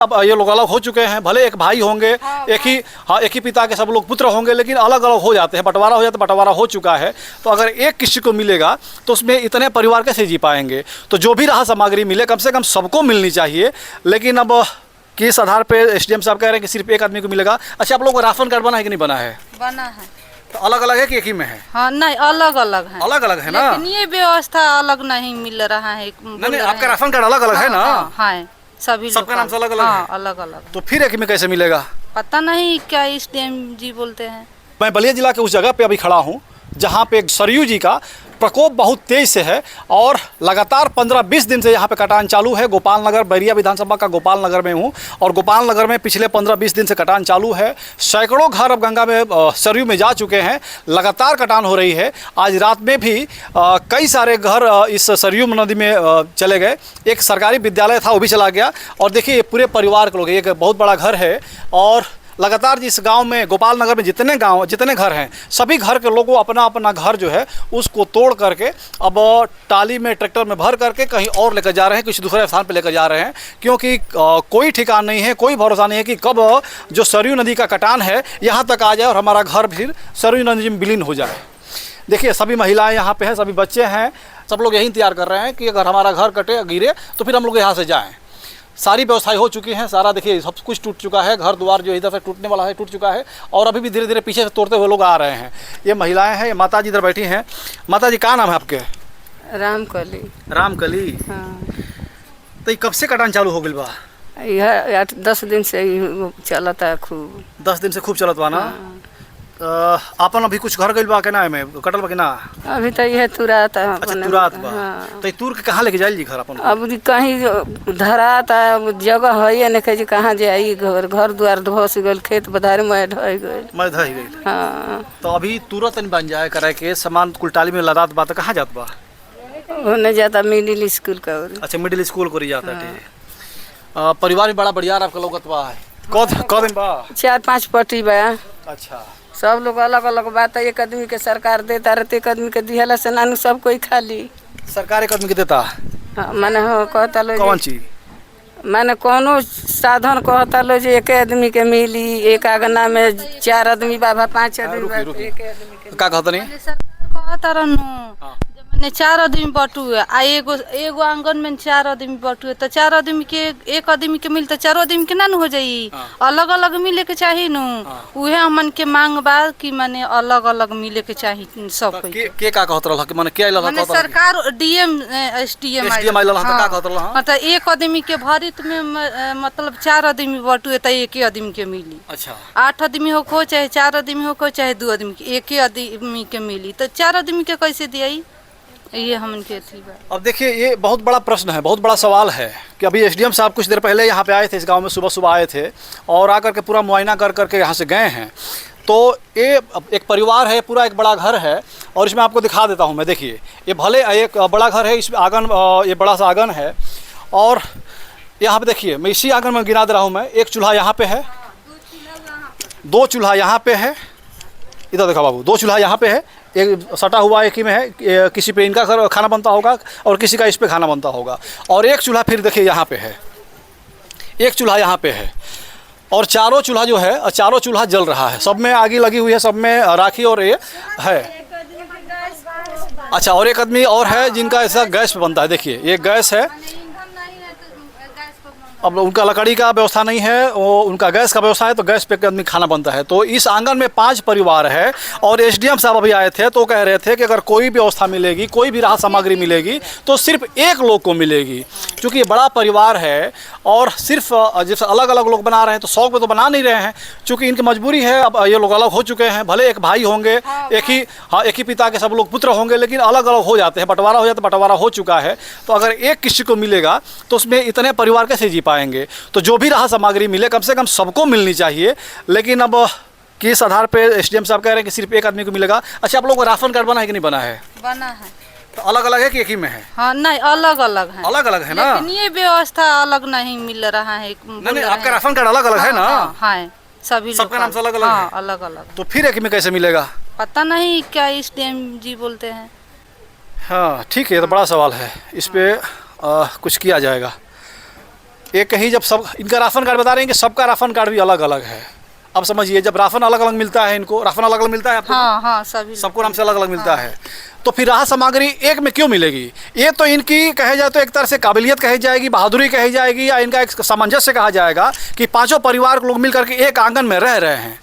अब ये लोग अलग हो चुके हैं, भले एक भाई होंगे, एक ही पिता के सब लोग पुत्र होंगे, लेकिन अलग अलग हो जाते हैं, बंटवारा हो जाता है, बंटवारा हो चुका है। तो अगर एक किसी को मिलेगा तो उसमें इतने परिवार कैसे जी पाएंगे। तो जो भी राहत सामग्री मिले कम से कम सबको मिलनी चाहिए। लेकिन अब किस आधार पे एसडीएम साहब कह रहे हैं कि सिर्फ एक आदमी को मिलेगा। अच्छा, आप लोगों को राशन कार्ड बना है कि नहीं बना है? बना है। तो अलग अलग है कि एक ही में है? हाँ, नहीं, अलग अलग है। अलग अलग है ना, लेकिन ये व्यवस्था अलग नहीं मिल रहा है। नहीं, आपका राशन कार्ड अलग अलग है ना? हाँ, सभी सबका नाम से अलग अलग है? अलग अलग। तो फिर एक में कैसे मिलेगा? पता नहीं क्या एसडीएम जी बोलते हैं। मैं बलिया जिला के उस जगह पे अभी खड़ा हूँ जहाँ पे सरयू जी का प्रकोप बहुत तेज से है और लगातार 15-20 दिन से यहाँ पे कटान चालू है। गोपाल नगर, बैरिया विधानसभा का गोपाल नगर में हूँ और गोपाल नगर में पिछले 15-20 दिन से कटान चालू है। सैकड़ों घर अब गंगा में सरयू में जा चुके हैं, लगातार कटान हो रही है। आज रात में भी कई सारे घर इस सरयू नदी में चले गए। एक सरकारी विद्यालय था वो भी चला गया। और देखिए ये पूरे परिवार के लोग, एक बहुत बड़ा घर है और लगातार जिस गांव में, गोपाल नगर में जितने घर हैं, सभी घर के लोगों अपना अपना घर जो है उसको तोड़ करके अब टाली में, ट्रैक्टर में भर करके कहीं और लेकर जा रहे हैं, किसी दूसरे स्थान पर लेकर जा रहे हैं। क्योंकि कोई ठिकाना नहीं है, कोई भरोसा नहीं है कि कब जो सरयू नदी का कटान है यहाँ तक आ जाए और हमारा घर फिर सरयू नदी में विलीन हो जाए। देखिए सभी महिलाएं यहाँ पे हैं, सभी बच्चे हैं, सब लोग यही इंतजार कर रहे हैं कि अगर हमारा घर कटे, गिरे तो फिर हम लोग यहाँ से जाएँ। सारी व्यवस्थाएं हो चुकी हैं, सारा देखिए सब कुछ टूट चुका है। घर द्वार जो इधर से टूटने वाला है टूट चुका है और अभी भी धीरे धीरे पीछे से तोड़ते हुए लोग आ रहे हैं। ये महिलाएं हैं, ये माता जी इधर बैठी हैं। माता जी, क्या नाम है आपके? रामकली। रामकली। हाँ। तो ये कब से कटान चालू हो गई बा? यह 8-10 दिन से चलता है खूब। 10 दिन से खूब चलत बा ना? आपन अभी कुछ घर गइल बा के ना में कटल बा के ना? अभी तो यह तुरात है। अच्छा, तुरात बा। तो ये तुर के कहाँ लेके जाइल जी घर अपन? अब कहीं धरात है, जगह है नहीं कहीं कहाँ जाई। घर द्वार धस गल, खेत बधार में ढह गए। मैं धई गई। हाँ। तो अभी तुरंत नहीं बन जाए करे के सामान कुलटाली में लदात बा, तो कहाँ जात बा? होने जाता मिडिल स्कूल का। अच्छा, मिडिल स्कूल को जाता है। परिवार भी बड़ा बढ़िया आपका लोगत बा है। कौन दिन बा? 4-5 पट्टी बा। अच्छा, सब लोग अलग अलग बात है। एक आदमी के सरकार देता रहते, एक आदमी के दिहला से नानू सब कोई खाली। सरकार एक आदमी के देता? हाँ, माने हो कहता लो कौन चीज? माने कोनो साधन कहता लो जे एक आदमी के मिली। एक आंगना में 4 आदमी बाबा, 5 आदमी बा, एक आदमी के का कहता नहीं? सरकार कहता रहनु ने 4 आदमी बटुए आ एगो आंगन में 4 आदमी बटुए तो 4 आदमी के एक आदमी के मिलते 4 आदमी के ना हो जाई। अलग अलग मिले के चाहिए नु। उहे हमन के मांग बा कि माने अलग अलग मिले के चाहिए सब कोई के का कहत रहल कि माने के आइल माने सरकार डीएम एसडीएम आइल रहल त का कहत रहल? हां, तो एक आदमी के भरित में मतलब 4 आदमी बटुए त एक ही आदमी के मिली। अच्छा, 8 आदमी हो को चाहे 4 आदमी हो को चाहे 2 आदमी के, एक ही आदमी के मिली। तो 4 आदमी के कैसे दियाई? ये हमन के थी बा। अब देखिए ये बहुत बड़ा प्रश्न है, बहुत बड़ा सवाल है कि अभी एसडीएम साहब कुछ देर पहले यहाँ पे आए थे, इस गांव में सुबह आए थे और आकर के पूरा मुआयना कर करके यहाँ से गए हैं। तो ये एक परिवार है, पूरा एक बड़ा घर है और इसमें आपको दिखा देता हूँ मैं। देखिए ये भले एक बड़ा घर है, इसमें आंगन, ये बड़ा सा आंगन है और यहाँ पे देखिए मैं इसी आंगन में गिना दे रहा हूँ मैं। एक चूल्हा यहाँ पे है, 2 चूल्हा यहाँ पे है, इधर देखा बाबू, 2 चूल्हा यहाँ पे है, एक सटा हुआ एक ही में है। किसी पे इनका खाना बनता होगा और किसी का इस पे खाना बनता होगा। और एक चूल्हा फिर देखिए यहाँ पे है, एक चूल्हा यहाँ पे है और चारों चूल्हा जो है, चारों चूल्हा जल रहा है। सब में आगी लगी हुई है, सब में राखी और ये है। अच्छा, और एक आदमी और है जिनका ऐसा गैस पे बनता है। देखिए ये गैस है, अब उनका लकड़ी का व्यवस्था नहीं है, वो उनका गैस का व्यवस्था है, तो गैस पे आदमी खाना बनता है। तो इस आंगन में 5 परिवार है और एसडीएम साहब अभी आए थे तो कह रहे थे कि अगर कोई व्यवस्था मिलेगी, कोई भी राहत सामग्री मिलेगी तो सिर्फ एक लोग को मिलेगी। क्योंकि ये बड़ा परिवार है और सिर्फ जैसे अलग अलग लोग बना रहे हैं तो 100 पे तो बना नहीं रहे हैं, चूँकि इनकी मजबूरी है। अब ये लोग अलग हो चुके हैं, भले एक भाई होंगे, एक ही पिता के सब लोग पुत्र होंगे, लेकिन अलग अलग हो जाते हैं, बंटवारा हो जाता है, बंटवारा हो चुका है। तो अगर एक किसी को मिलेगा तो उसमें इतने परिवार कैसे जी पाएंगे। तो जो भी राहत सामग्री मिले कम से कम सबको मिलनी चाहिए। लेकिन अब किस आधार पे एसडीएम साहब कह रहे हैं कि सिर्फ एक आदमी को मिलेगा। अच्छा, आप लोगों को राशन कार्ड बना है कि नहीं बना है? बना है। तो अलग अलग है कि एक ही में है? हाँ, नहीं, अलग अलग है। अलग अलग है ना? लेकिन ये व्यवस्था अलग नहीं मिल रहा है। नहीं, आपका राशन कार्ड अलग अलग है ना? हाँ, सभी सबका नाम से अलग अलग है? अलग अलग। तो फिर एक में कैसे मिलेगा? पता नहीं क्या एसडीएम जी बोलते हैं। हाँ ठीक है, ये तो बड़ा सवाल है, इस पे कुछ किया जाएगा। एक ही जब सब इनका राशन कार्ड बता रहे हैं कि सबका राशन कार्ड भी अलग अलग है। अब समझिए जब राशन अलग अलग मिलता है, इनको राशन अलग अलग मिलता है आपको? हाँ हाँ, सभी सबको नाम से अलग अलग मिलता है, तो फिर राहत सामग्री एक में क्यों मिलेगी? ये तो इनकी कहे जाए तो एक तरह से काबिलियत कही जाएगी, बहादुरी कही जाएगी, या इनका एक सामंजस्य कहा जाएगा कि पांचों परिवार के लोग मिल करके एक आंगन में रह रहे हैं।